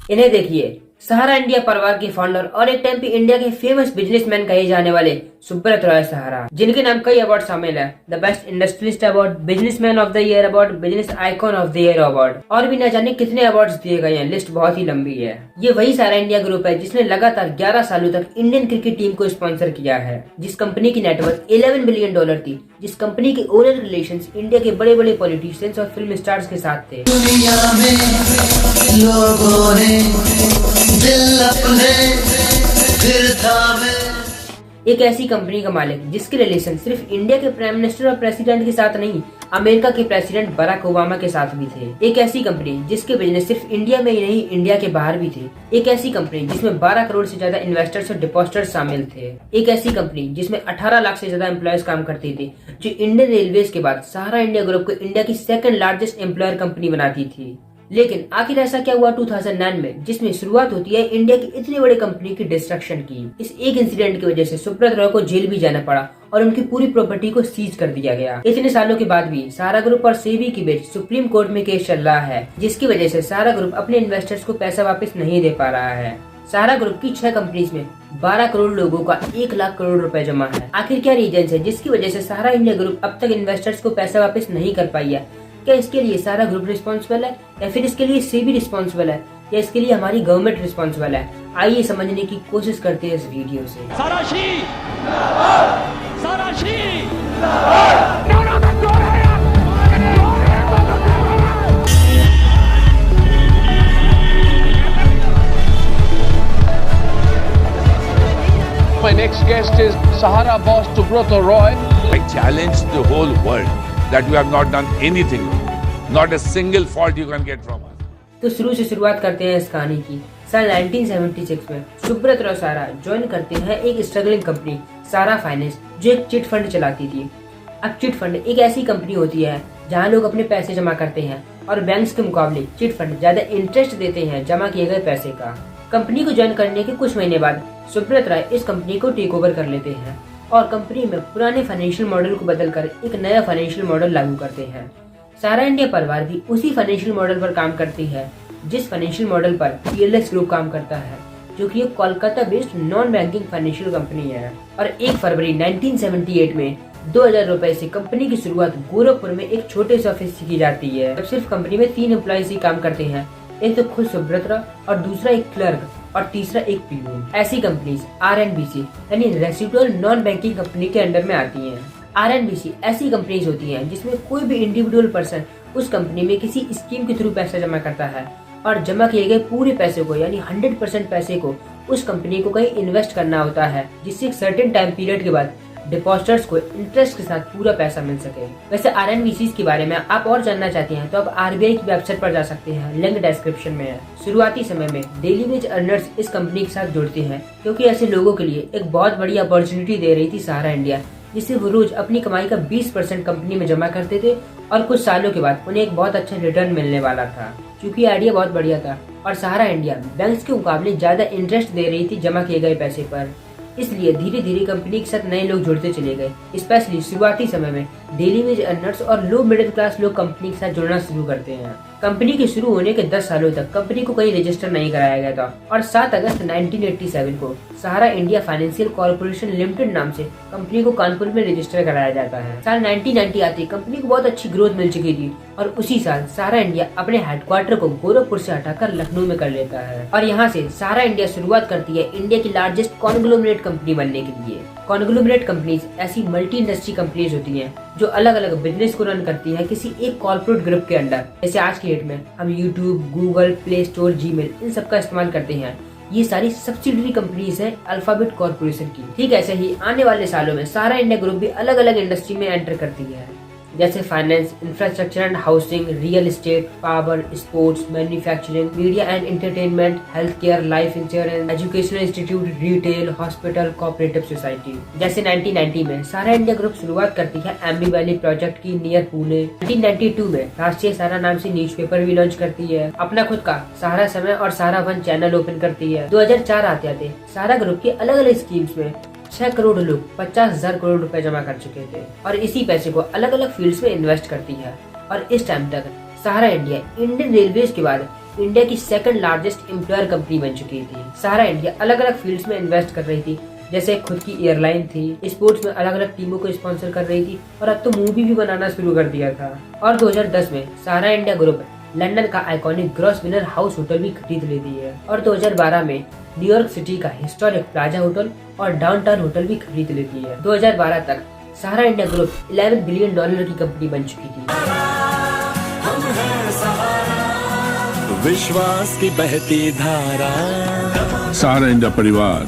इन्हें देखिए, सहारा इंडिया परिवार के फाउंडर और एक टाइम पे इंडिया के फेमस बिजनेसमैन कहे जाने वाले सुब्रत रॉय सहारा, जिनके नाम कई अवार्ड शामिल है। The best industrialist award, businessman of the year award, business icon of the year award और भी न जाने कितने अवार्ड्स दिए गए हैं। लिस्ट बहुत ही लंबी है। ये वही सहारा इंडिया ग्रुप है जिसने लगातार 11 सालों तक इंडियन क्रिकेट टीम को स्पॉन्सर किया है, जिस कंपनी की नेटवर्थ $11 बिलियन थी, जिस कंपनी के ओनर रिलेशंस इंडिया के बड़े बड़े पॉलिटिशियंस और फिल्म स्टार्स के साथ थे। दुनिया में लोगों ने दिल अपने फिर थामे। एक ऐसी कंपनी का मालिक जिसके रिलेशन सिर्फ इंडिया के प्राइम मिनिस्टर और प्रेसिडेंट के साथ नहीं, अमेरिका के प्रेसिडेंट बराक ओबामा के साथ भी थे। एक ऐसी कंपनी जिसके बिजनेस सिर्फ इंडिया में ही नहीं, इंडिया के बाहर भी थे। एक ऐसी कंपनी जिसमें 12 करोड़ से ज्यादा इन्वेस्टर्स और डिपॉजिटर्स शामिल थे। एक ऐसी कंपनी जिसमें 18 लाख से ज्यादा एम्प्लॉयज काम करते थे, जो इंडियन रेलवेज के बाद सहारा इंडिया ग्रुप को इंडिया की सेकंड लार्जेस्ट एम्प्लॉयर कंपनी बनाती थी। लेकिन आखिर ऐसा क्या हुआ 2009 में, जिसमें शुरुआत होती है इंडिया की इतनी बड़ी कंपनी की डिस्ट्रक्शन की। इस एक इंसिडेंट की वजह से सुब्रत रॉय को जेल भी जाना पड़ा और उनकी पूरी प्रॉपर्टी को सीज कर दिया गया। इतने सालों के बाद भी सहारा ग्रुप और सेबी के बीच सुप्रीम कोर्ट में केस चल रहा है, जिसकी वजह से सहारा ग्रुप अपने इन्वेस्टर्स को पैसा वापस नहीं दे पा रहा है। सहारा ग्रुप की 6 कंपनीज में 12 करोड़ लोगों का 1 लाख करोड़ रुपए जमा है। आखिर क्या रीजन है जिसकी वजह से सहारा इंडिया ग्रुप अब तक इन्वेस्टर्स को पैसा वापस नहीं कर पाई है? क्या इसके लिए सारा ग्रुप रिस्पॉन्सिबल है, या फिर इसके लिए सेबी रिस्पॉन्सिबल है, या इसके लिए हमारी गवर्नमेंट रिस्पॉन्सिबल है? आइए समझने की कोशिश करते हैं इस वीडियो से। My next guest is Sahara boss Subrata Roy. I challenge the whole world that we have not done anything, not a single fault you can get from us. तो शुरू से शुरुआत करते हैं इस कहानी की। साल 1976 में सुब्रत रॉय सहारा ज्वाइन करते हैं एक स्ट्रगलिंग कंपनी सहारा फाइनेंस, जो एक चिट फंड चलाती थी। अब चिट फंड एक ऐसी कंपनी होती है जहां लोग अपने पैसे जमा करते हैं और बैंक्स के मुकाबले चिट फंड ज्यादा इंटरेस्ट देते हैं जमा किए गए पैसे का। कंपनी को ज्वाइन करने के कुछ महीने बाद सुब्रत रॉय इस कंपनी को टेक ओवर कर लेते हैं और कंपनी में पुराने फाइनेंशियल मॉडल को बदलकर एक नया फाइनेंशियल मॉडल लागू करते हैं। सहारा इंडिया परिवार भी उसी फाइनेंशियल मॉडल पर काम करती है जिस फाइनेंशियल मॉडल पर पीएलएस ग्रुप काम करता है, जो कि एक Kolkata based non banking financial company है। और 1 फरवरी 1978 में 2000 रुपए से कंपनी की शुरुआत गोरखपुर में एक छोटे से ऑफिस से की जाती है। अब सिर्फ कंपनी में 3 एम्प्लॉयज ही काम करते हैं, एक तो खुद सुब्रत रॉय और दूसरा एक क्लर्क और तीसरा एक पीओ। ऐसी कंपनीज आरएनबीसी यानी रेसिडुअल नॉन बैंकिंग कंपनी के अंडर में आती हैं। आरएनबीसी ऐसी कंपनीज होती हैं जिसमें कोई भी इंडिविजुअल पर्सन उस कंपनी में किसी स्कीम के थ्रू पैसा जमा करता है और जमा किए गए पूरे पैसे को यानी 100% पैसे को उस कंपनी को कहीं इन्वेस्ट करना होता है, जिससे एक सर्टेन टाइम पीरियड के बाद डिपॉजिटर्स को इंटरेस्ट के साथ पूरा पैसा मिल सके। वैसे आरएनबीसी के बारे में आप और जानना चाहते हैं तो आप आरबीआई की वेबसाइट पर जा सकते हैं, लिंक डिस्क्रिप्शन में है। शुरुआती समय में डेली वेज अर्नर्स इस कंपनी के साथ जुड़ते हैं क्योंकि ऐसे लोगों के लिए एक बहुत बड़ी अपॉर्चुनिटी दे रही थी सहारा इंडिया, जिससे वो रोज अपनी कमाई का 20% कंपनी में जमा करते थे और कुछ सालों के बाद उन्हें एक बहुत अच्छा रिटर्न मिलने वाला था। क्योंकि आइडिया बहुत बढ़िया था और सहारा इंडिया बैंक्स के मुकाबले ज्यादा इंटरेस्ट दे रही थी जमा किए गए पैसे पर, इसलिए धीरे धीरे कंपनी के साथ नए लोग जुड़ते चले गए। स्पेशली शुरुआती समय में डेली वेज अर्नर्स और लो मिडिल क्लास लोग कंपनी के साथ जुड़ना शुरू करते हैं। कंपनी के शुरू होने के 10 सालों तक कंपनी को कहीं रजिस्टर नहीं कराया गया था और 7 अगस्त 1987 को सहारा इंडिया फाइनेंशियल कॉर्पोरेशन लिमिटेड नाम से कंपनी को कानपुर में रजिस्टर कराया जाता है। साल 1990 आते कंपनी को बहुत अच्छी ग्रोथ मिल चुकी थी और उसी साल सहारा इंडिया अपने हेडक्वार्टर को गोरखपुर से हटाकर लखनऊ में कर लेता है और यहाँ से सहारा इंडिया शुरुआत करती है इंडिया की लार्जेस्ट कॉन्ग्लोमरेट कंपनी बनने के लिए। कॉन्ग्लोमरेट कंपनीज ऐसी मल्टी इंडस्ट्री कंपनीज होती हैं जो अलग अलग बिजनेस को रन करती है किसी एक कॉर्पोरेट ग्रुप के अंडर। जैसे आज की डेट में हम YouTube, Google, Play Store, Gmail इन सब का इस्तेमाल करते हैं। ये सारी सब्सिडरी कंपनीज हैं अल्फाबेट कॉर्पोरेशन की। ठीक ऐसे ही आने वाले सालों में सहारा इंडिया ग्रुप भी अलग अलग इंडस्ट्री में एंटर करती है, जैसे finance, infrastructure and housing, real estate, power, sports, manufacturing, media and entertainment, health care, life insurance, educational institute, retail, hospital, cooperative society. जैसे 1990 में सहारा इंडिया ग्रुप शुरुआत करती है एमबी वैली प्रोजेक्ट की नियर पुणे। 1992 में राष्ट्रीय सहारा नाम से न्यूज़पेपर भी लॉन्च करती है, अपना खुद का सहारा समय और सहारा वन चैनल ओपन करती है। 2004 आते आते सहारा ग्रुप के अलग अलग स्कीम्स में 6 करोड़ लोग 50,000 करोड़ रुपए जमा कर चुके थे और इसी पैसे को अलग अलग फील्ड्स में इन्वेस्ट करती है। और इस टाइम तक सहारा इंडिया इंडियन रेलवेज के बाद इंडिया की सेकंड लार्जेस्ट एम्प्लॉयर कंपनी बन चुकी थी। सारा इंडिया अलग अलग फील्ड्स में इन्वेस्ट कर रही थी, जैसे खुद की एयरलाइन थी, स्पोर्ट्स में अलग अलग टीमों को स्पॉन्सर कर रही थी और अब तो मूवी भी बनाना शुरू कर दिया था। और 2010 में सारा इंडिया ग्रुप लंदन का iconic gross winner house hotel भी खरीद लेती है और 2012 में न्यूयॉर्क सिटी का हिस्टोरिक प्लाजा होटल और डाउनटाउन होटल भी खरीद लेती है। 2012 तक सारा इंडिया ग्रुप $11 बिलियन की कंपनी बन चुकी थी। विश्वास की बहती धारा, सारा इंडिया परिवार,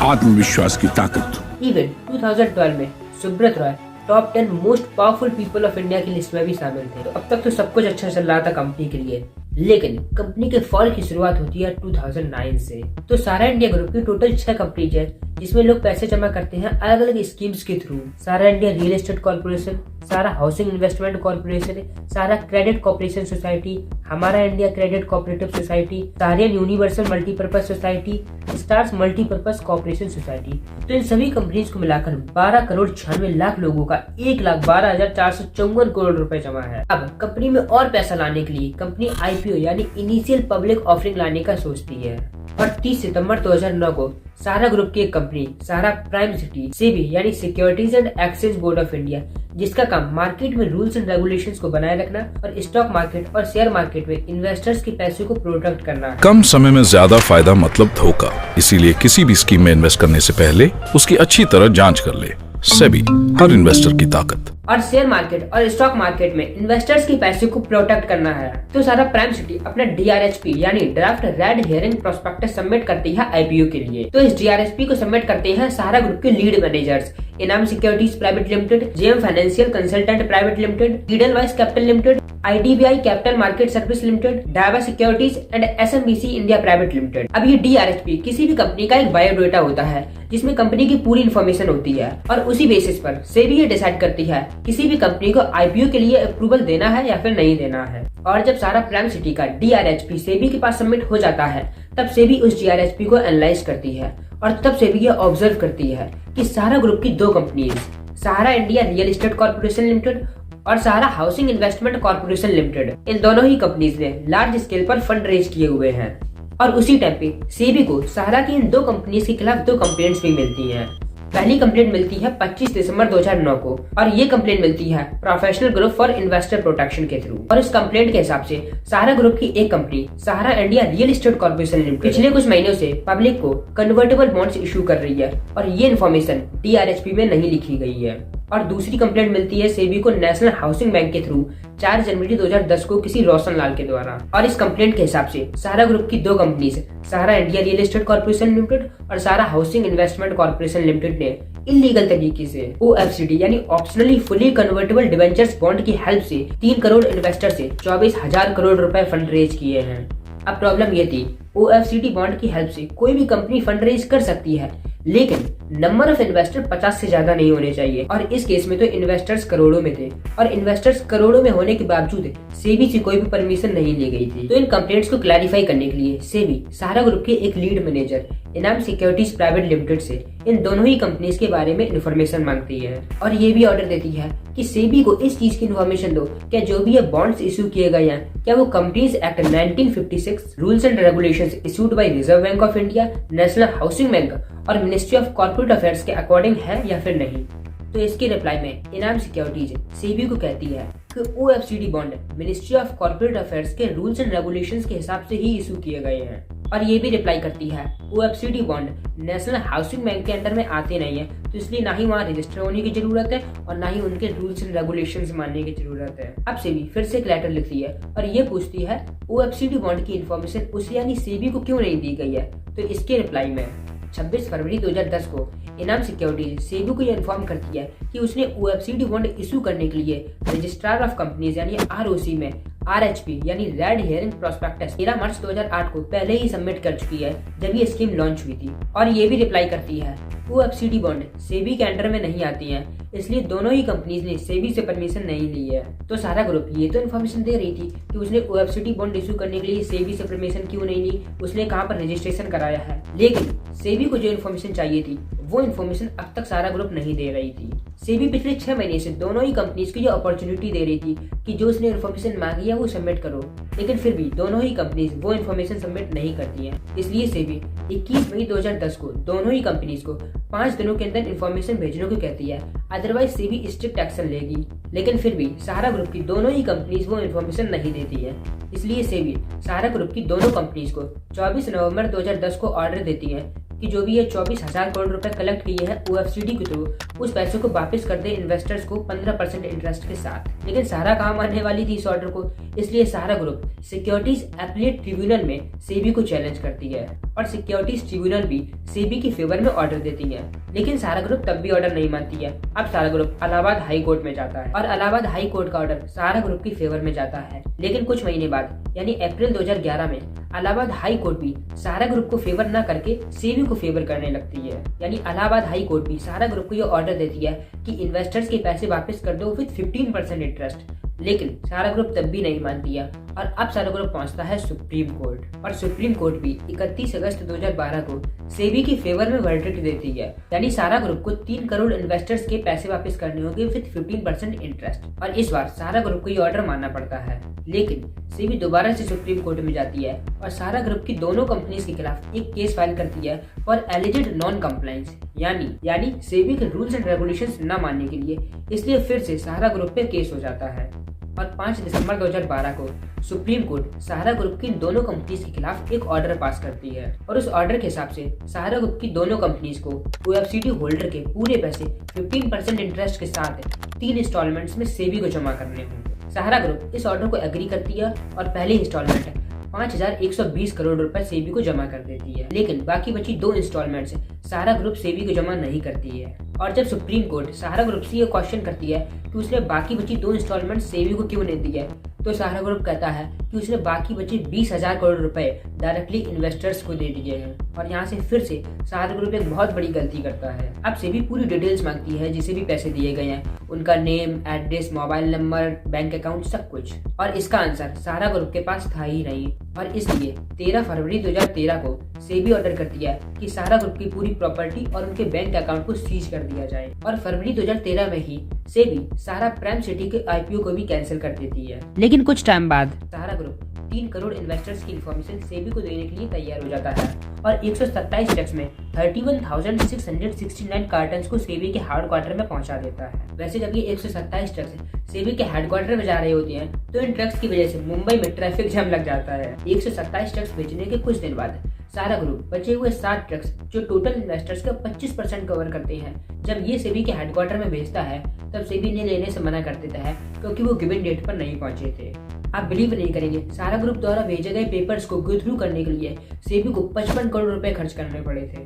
आत्मविश्वास की ताकत। इवन 2012 में Subrata Roy top 10 most powerful people of India की लिस्ट में भी शामिल थे। तो अब तक तो सब कुछ अच्छा चल रहा था कंपनी के लिए, लेकिन कंपनी के फॉल की शुरुआत होती है 2009 से। तो सारा इंडिया ग्रुप की टोटल 6 कंपनीज है जिसमें लोग पैसे जमा करते हैं अलग अलग स्कीम्स के through. Sahara India real estate corporation, Sahara housing investment corporation, Sahara credit corporation society, Hamara India credit cooperative society, Saharayn universal multipurpose society, Stars multipurpose corporation society. तो इन सभी कंपनीज को मिलाकर 12,96,00,000 लोगों का 1,12,454 करोड़ रुपए जमा है। अब कंपनी में और पैसा लाने के लिए कंपनी IPO यानी इनिशियल पब्लिक ऑफरिंग लाने का सोचती है और 30 सितंबर 2009 को सारा ग्रुप की एक कंपनी सारा प्राइम सिटी सेबी यानी securities and exchange board of India, जिसका काम मार्केट में रूल्स एंड रेगुलेशंस को बनाए रखना और स्टॉक मार्केट और शेयर मार्केट में इन्वेस्टर्स के पैसे को प्रोटेक्ट करना है। कम समय में ज्यादा फायदा मतलब धोखा, इसीलिए किसी भी स्कीम में इन्वेस्ट करने से पहले उसकी अच्छी तरह जांच कर ले। सेबी, हर इन्वेस्टर की ताकत। और शेयर मार्केट और स्टॉक मार्केट में इन्वेस्टर्स के पैसे को प्रोटेक्ट करना है। तो सारा प्राइम सिटी अपना DRHP यानी draft red herring prospectus submit करती है IPO के लिए। तो इस DRHP को सबमिट करते हैं सारा ग्रुप के lead managers, Enam securities private limited, JM financial consultant private limited, Edelweiss capital limited, IDBI capital market service limited, Daiwa securities and SMBC India private limited. अब ये DRHP किसी भी कंपनी का एक बायोडाटा होता है जिसमें कंपनी की पूरी इन्फॉर्मेशन होती है और उसी बेसिस पर सेबी ये डिसाइड करती है किसी भी कंपनी को IPO के लिए अप्रूवल देना है या फिर नहीं देना है। और जब सारा प्राइम सिटी का DRHP सेबी के पास सबमिट हो जाता है, तब सेबी उस DRHP को एनालाइज करती है और तब सेबी ये ऑब्जर्व करती है कि सारा ग्रुप की 2 companies, Sahara India real estate corporation limited और Sahara housing investment corporation limited, इन दोनों ही कंपनीज ने लार्ज स्केल पर फंड रेज किए हुए हैं। और उसी टाइम पे सेबी को सहारा की इन 2 कंपनीज के खिलाफ 2 कंप्लेंट्स भी मिलती हैं। पहली कंप्लेंट मिलती है 25 दिसंबर 2009 को और ये कंप्लेंट मिलती है professional group for investor protection के थ्रू। और इस कंप्लेंट के हिसाब से सहारा ग्रुप की एक company Sahara India real estate corporation limited पिछले कुछ महीनों से पब्लिक को कन्वर्टेबल बॉन्ड्स इशू कर रही है और ये इन्फॉर्मेशन DRHP में नहीं लिखी गई है। और दूसरी कंप्लेंट मिलती है सेबी को नेशनल हाउसिंग बैंक के थ्रू 4 जनवरी 2010 को किसी रोशन लाल के द्वारा। और इस कंप्लेंट के हिसाब से सहारा ग्रुप की 2 companies Sahara India real estate corporation limited और Sahara housing investment corporation limited ने इलीगल तरीके से OFCD यानी optionally fully convertible debentures bond की हेल्प से 3 करोड़ इन्वेस्टर से 24,000 करोड़ रुपए फंड रेज किए हैं। अब प्रॉब्लम ये थी, OFCD बॉन्ड की हेल्प से कोई भी कंपनी फंड रेज कर सकती है, लेकिन नंबर ऑफ इन्वेस्टर 50 से ज्यादा नहीं होने चाहिए। और इस केस में तो इन्वेस्टर्स करोड़ों में थे और इन्वेस्टर्स करोड़ों में होने के बावजूद सेबी से कोई भी परमिशन नहीं ली गई थी। तो इन कंप्लेंट्स को क्लैरिफाई करने के लिए सेबी सहारा ग्रुप के एक लीड मैनेजर इनाम सिक्योरिटीज प्राइवेट लिमिटेड से इन दोनों ही कंपनीज के बारे में इन्फॉर्मेशन मांगती है और ये भी ऑर्डर देती है कि सेबी को इस चीज की इन्फॉर्मेशन दो, क्या जो भी ये बॉन्ड्स इशू किए गए हैं क्या वो companies act 1956 rules and regulations issued by reserve bank of India, national housing bank और मिनिस्ट्री ऑफ कॉर्पोरेट अफेयर्स के अकॉर्डिंग है या फिर नहीं। तो इसके रिप्लाई में इनाम सिक्योरिटीज सेबी को कहती है कि OFCD bond ministry of corporate affairs के रूल्स एंड रेगुलेशंस के हिसाब से ही इशू किए गए हैं। और ये भी रिप्लाई करती है OFCD bond national housing bank के अंडर में आते नहीं है, तो इसलिए ना ही वहाँ रजिस्टर होने की जरूरत है और ना ही उनके रूल्स एंड रेगुलेशंस मानने की जरूरत है। अब सेबी फिर से एक लेटर लिखती है और ये पूछती है OFCD बॉन्ड की इन्फॉर्मेशन उसे यानी सेबी को क्यों नहीं दी गई है। तो इसके रिप्लाई में 26 फरवरी 2010 को इनाम सिक्योरिटीज सेबी को यह इन्फॉर्म करती है कि उसने OFCD बॉन्ड इशू करने के लिए रजिस्ट्रार ऑफ कंपनीज यानी ROC में RHP यानी रेड हेरिंग प्रोस्पेक्टस 13 मार्च 2008 को पहले ही सबमिट कर चुकी है जब ये स्कीम लॉन्च हुई थी। और ये भी रिप्लाई करती है OFCD बॉन्ड सेबी के अंडर में नहीं आती हैं, इसलिए दोनों ही कंपनीज ने सेबी से परमिशन नहीं ली है। तो सारा ग्रुप ये तो इन्फॉर्मेशन दे रही थी कि उसने OFCD बॉन्ड इशू करने के लिए सेबी से परमिशन क्यों नहीं ली, उसने कहाँ पर रजिस्ट्रेशन कराया है, लेकिन सेबी को जो इन्फॉर्मेशन चाहिए थी वो इन्फॉर्मेशन अब तक सारा ग्रुप नहीं दे रही थी। सेबी पिछले 6 महीने से दोनों ही कंपनीज को ये अपॉर्चुनिटी दे रही थी कि जो उसने इन्फॉर्मेशन मांगी है वो सबमिट करो, लेकिन फिर भी दोनों ही कंपनीज वो इन्फॉर्मेशन सबमिट नहीं करती हैं। इसलिए सेबी 21 मई 2010 को दोनों ही कंपनीज को 5 दिनों के अंदर इन्फॉर्मेशन भेजने को कहती है, अदरवाइज सेबी स्ट्रिक्ट एक्शन लेगी। लेकिन फिर भी सहारा ग्रुप की दोनों ही कंपनीज वो इन्फॉर्मेशन नहीं देती है। इसलिए सेबी सहारा ग्रुप की दोनों कंपनीज को 24 नवंबर 2010 को ऑर्डर देती है कि जो भी ये 24,000 करोड़ रुपए कलेक्ट किए हैं OFCD के थ्रू, उस पैसे को वापस कर दे इन्वेस्टर्स को 15% इंटरेस्ट के साथ। लेकिन सहारा कहाँ मानने वाली थी इस ऑर्डर को, इसलिए सहारा ग्रुप सिक्योरिटीज अपीलेट ट्रिब्यूनल में सेबी को चैलेंज करती है और सिक्योरिटीज ट्रिब्यूनल भी सेबी के फेवर में ऑर्डर देती है। लेकिन सहारा ग्रुप तब भी ऑर्डर नहीं मानती है। अब सहारा ग्रुप इलाहाबाद हाई कोर्ट में जाता है और इलाहाबाद हाई कोर्ट का ऑर्डर सहारा ग्रुप के फेवर में जाता है। लेकिन कुछ महीने बाद यानी अप्रैल 2011 में इलाहाबाद हाई कोर्ट भी सहारा ग्रुप को फेवर न करके सेबी को फेवर करने लगती है। यानी इलाहाबाद हाई कोर्ट भी सहारा ग्रुप को यह ऑर्डर देती है कि इन्वेस्टर्स के पैसे वापस कर दो विद 15% इंटरेस्ट। लेकिन सहारा ग्रुप तब भी नहीं मानती है और अब सहारा ग्रुप पहुंचता है सुप्रीम कोर्ट और सुप्रीम कोर्ट भी 31 अगस्त 2012 को सेबी के फेवर में वर्डिक्ट देती है। यानी सहारा ग्रुप को 3 करोड़ इन्वेस्टर्स के पैसे वापस करने होंगे विद 15% इंटरेस्ट और इस बार सहारा ग्रुप को ये ऑर्डर मानना पड़ता है। लेकिन सेबी दोबारा से सुप्रीम कोर्ट में जाती है और सहारा ग्रुप की दोनों कंपनीज के खिलाफ एक केस फाइल करती है फॉर एलिजेड नॉन कंप्लायंस, यानी सेबी के रूल्स एंड रेगुलेशंस न मानने के लिए। इसलिए फिर से सहारा ग्रुप पे केस हो जाता है और 5 दिसंबर 2012 को सुप्रीम कोर्ट सहारा ग्रुप की दोनों कंपनीज के खिलाफ एक ऑर्डर पास करती है और उस ऑर्डर के हिसाब से सहारा ग्रुप की दोनों कंपनीज को OFCD होल्डर के पूरे पैसे 15% इंटरेस्ट के साथ 3 इंस्टॉलमेंट्स में सेबी को जमा करने होंगे। सहारा ग्रुप इस ऑर्डर को एग्री करती है और पहली इंस्टॉलमेंट 5,120 करोड़ रुपए सेबी को जमा कर देती है। लेकिन बाकी बची 2 इंस्टॉलमेंट्स सहारा ग्रुप सेबी को जमा नहीं करती है और जब सुप्रीम कोर्ट सहारा ग्रुप से ये क्वेश्चन करती है कि उसने बाकी बची 2 इंस्टॉलमेंट सेबी को क्यों नहीं दी है, तो सहारा ग्रुप कहता है कि उसने बाकी बचे 20,000 करोड़ रुपए डायरेक्टली इन्वेस्टर्स को दे दिए हैं। और यहाँ से फिर से सहारा ग्रुप एक बहुत बड़ी गलती करता है। अब सेबी पूरी डिटेल्स मांगती है जिसे भी पैसे दिए गए हैं, उनका name, address, mobile number, bank account, सब कुछ। और इसका आंसर सहारा ग्रुप के पास था ही नहीं और इसलिए 13 फरवरी 2013 को सेबी ऑर्डर करती है कि सहारा ग्रुप की पूरी प्रॉपर्टी और उनके बैंक अकाउंट को सीज कर दिया जाए। और फरवरी 2013 में ही सेबी सहारा प्राइम सिटी के IPO को भी कैंसिल कर देती है। लेकिन कुछ टाइम बाद सहारा ग्रुप 3 करोड़ इन्वेस्टर्स की इन्फॉर्मेशन सेबी को देने के लिए तैयार हो जाता है और 127 ट्रक्स में 31,669 कार्टन्स को सेबी के हेडक्वार्टर में पहुंचा देता है। वैसे जब ये 127 ट्रक्स सेबी के हेडक्वार्टर में जा रहे होते हैं तो इन ट्रक्स की वजह से मुंबई में ट्रैफिक जाम लग जाता है। 127 ट्रक्स भेजने के कुछ दिन बाद सहारा ग्रुप बचे हुए 7 ट्रक्स जो टोटल इन्वेस्टर्स का 25% कवर करते हैं, जब ये सेबी के हेडक्वार्टर में भेजता है तब सेबी ने लेने से मना कर देता है क्योंकि वो गिवन डेट पर नहीं पहुंचे थे। आप बिलीव नहीं करेंगे, सहारा ग्रुप द्वारा भेजे गए पेपर्स को गो थ्रू करने के लिए सेबी को 55 करोड़ रुपए खर्च करने पड़े थे।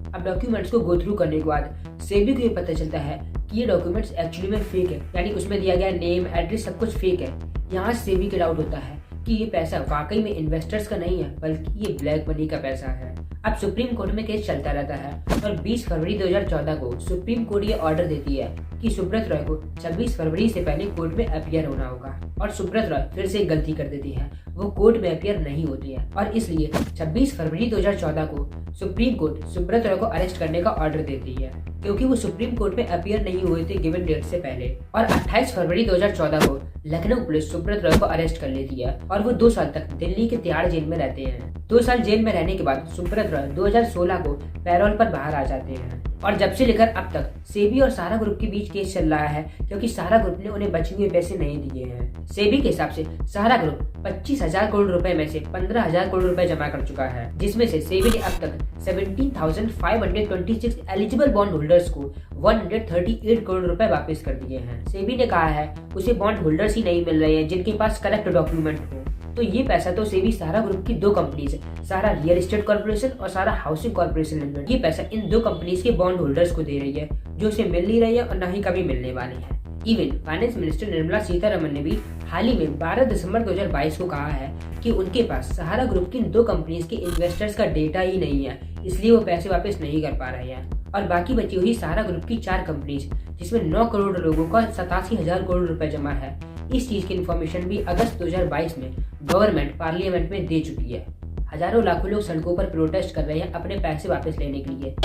अब डॉक्यूमेंट्स को गो थ्रू करने के बाद सेबी को ये पता चलता है कि ये डॉक्यूमेंट्स एक्चुअली में फेक है, यानी उसमें दिया गया नेम, एड्रेस सब कुछ फेक है। यहाँ सेबी के डाउट होता है कि ये पैसा वाकई में इन्वेस्टर्स का नहीं है बल्कि ये ब्लैक मनी का पैसा है। अब सुप्रीम कोर्ट में केस चलता रहता है और 20 फरवरी 2014 को सुप्रीम कोर्ट ये ऑर्डर देती है कि सुब्रत रॉय को 26 फरवरी से पहले कोर्ट में अपीयर होना होगा और सुब्रत रॉय फिर से गलती कर देती है, वो कोर्ट में अपीयर नहीं होती है और इसलिए 26 फरवरी 2014 को सुप्रीम कोर्ट सुब्रत रॉय को अरेस्ट करने का ऑर्डर देती है क्योंकि वो सुप्रीम कोर्ट में अपीयर नहीं हुए थे गिवन डेट से पहले। और 28 फरवरी 2014 को लखनऊ पुलिस सुब्रत रॉय को अरेस्ट कर लेती है और वो 2 साल तक दिल्ली के तिहाड़ जेल में रहते हैं। 2 साल जेल में रहने के बाद सुब्रत रॉय 2016 को पैरोल पर बाहर आ जाते हैं और जब से लेकर अब तक सेबी और सहारा ग्रुप के बीच केस चल रहा है क्योंकि सहारा ग्रुप ने उन्हें बचे हुए पैसे नहीं दिए हैं। सेबी के हिसाब से सहारा ग्रुप 25,000 करोड़ रुपए में से 15,000 करोड़ रुपए जमा कर चुका है, जिसमें से सेबी ने अब तक 17,526 एलिजिबल बॉन्ड होल्डर्स को 138 करोड़ रुपए वापस कर दिए हैं। सेबी ने कहा है उसे बॉन्ड होल्डर्स ही नहीं मिल रहे हैं जिनके पास करेक्ट डॉक्यूमेंट हो। तो ये पैसा तो सेबी सहारा ग्रुप की 2 कंपनीज सहारा रियल एस्टेट कॉर्पोरेशन और सहारा हाउसिंग कॉर्पोरेशन लिमिटेड, ये पैसा इन 2 कंपनीज के बॉन्ड होल्डर्स को दे रही है जो उसे मिल नहीं रही है और न ही कभी मिलने वाली है। Even finance minister Nirmala Sitharaman ने भी हाल ही में 12 दिसंबर 2022 को कहा है कि उनके पास सहारा ग्रुप की इन 2 कंपनीज के इन्वेस्टर्स का डेटा ही नहीं है, इसलिए वो पैसे वापस नहीं कर पा रहे हैं। और बाकी बची हुई सहारा ग्रुप की 4 कंपनीज जिसमें 9 करोड़ लोगों का 87,000 करोड़ रुपए जमा है, इस चीज की इन्फॉर्मेशन भी अगस्त 2022 में गवर्नमेंट पार्लियामेंट में दे चुकी है। हजारों लाखों लोग सड़कों पर प्रोटेस्ट कर रहे हैं अपने पैसे वापस लेने के लिए।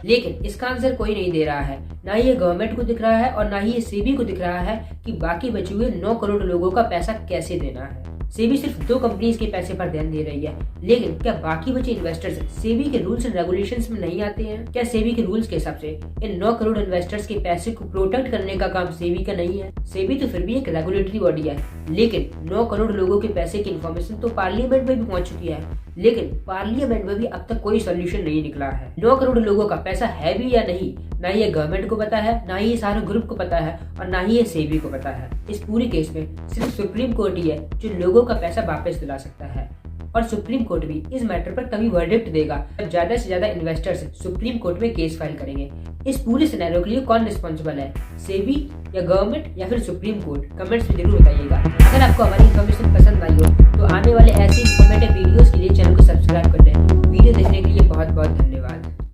लेकिन इसका आंसर कोई नहीं दे रहा है, ना ही ये गवर्नमेंट को दिख रहा है और ना ही ये सेबी को दिख रहा है कि बाकी बचे हुए 9 करोड़ लोगों का पैसा कैसे देना है। सेबी सिर्फ 2 कंपनीज के पैसे पर ध्यान दे रही है, लेकिन क्या बाकी बचे इन्वेस्टर्स सेबी के रूल्स एंड रेगुलेशंस में नहीं आते हैं? क्या सेबी के रूल्स के हिसाब से इन 9 करोड़ इन्वेस्टर्स के पैसे को प्रोटेक्ट करने का काम सेबी का नहीं है? सेबी तो फिर भी एक रेगुलेटरी बॉडी है, लेकिन 9 करोड़ लोगों के पैसे की इन्फॉर्मेशन तो पार्लियामेंट में भी पहुंच चुकी है, लेकिन पार्लियामेंट में भी अब तक कोई सोल्यूशन नहीं निकला है। 9 करोड़ लोगों का पैसा है भी या नहीं, ना ये गवर्नमेंट को पता है, ना ही ये सारे ग्रुप को पता है और ना ही ये सेबी को पता है। इस पूरे केस में सिर्फ सुप्रीम कोर्ट ही है जो लोगों का पैसा वापस दिला सकता है, और सुप्रीम कोर्ट भी इस मैटर पर तभी वर्डिक्ट देगा जब ज्यादा से ज्यादा इन्वेस्टर्स सुप्रीम कोर्ट में केस फाइल करेंगे। इस पूरे सिनेरियो के लिए कौन रिस्पॉन्सिबल है, सेबी या गवर्नमेंट या फिर सुप्रीम कोर्ट? कमेंट्स में जरूर बताइएगा। अगर आपको हमारी इन्फॉर्मेशन पसंद आई हो तो आने वाले ऐसे इन्फॉर्मेटिव वीडियोस के लिए चैनल को सब्सक्राइब कर लें। वीडियो देखने के लिए बहुत बहुत धन्यवाद।